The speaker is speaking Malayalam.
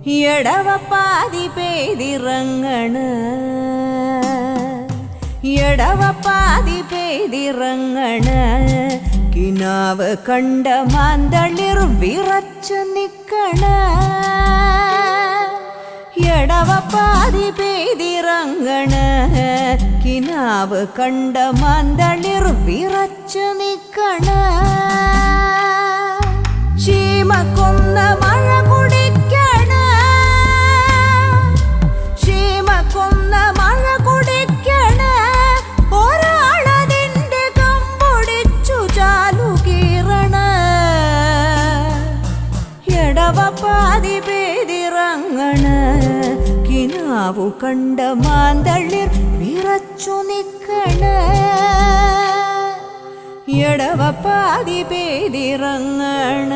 എടവപ്പാതി പെയ്തിറങ്ങണ എടവപ്പാതി പെയ്തിറങ്ങണ കിനാവ് കണ്ട മാന്തളിർ വിറച്ചു നിക്കണ എടവപ്പാതി പെയ്തിറങ്ങണ കിനാവ് കണ്ട മാന്തളിർ വിറച്ചു നിക്കണ ശീമക്കൊന്ന മഴ കുടിക്കണ ശീമക്കൊന്ന മഴ കുടിക്കണ ഒരാളതിൻ്റെ കമ്പൊടിച്ചു ചാലു കീറണ എടവപ്പാതി പെയ്തിറങ്ങണ കിനാവു കണ്ട മാന്തളിർ വിറച്ചു നിക്കണ എടവപ്പാതി പെയ്തിറങ്ങണ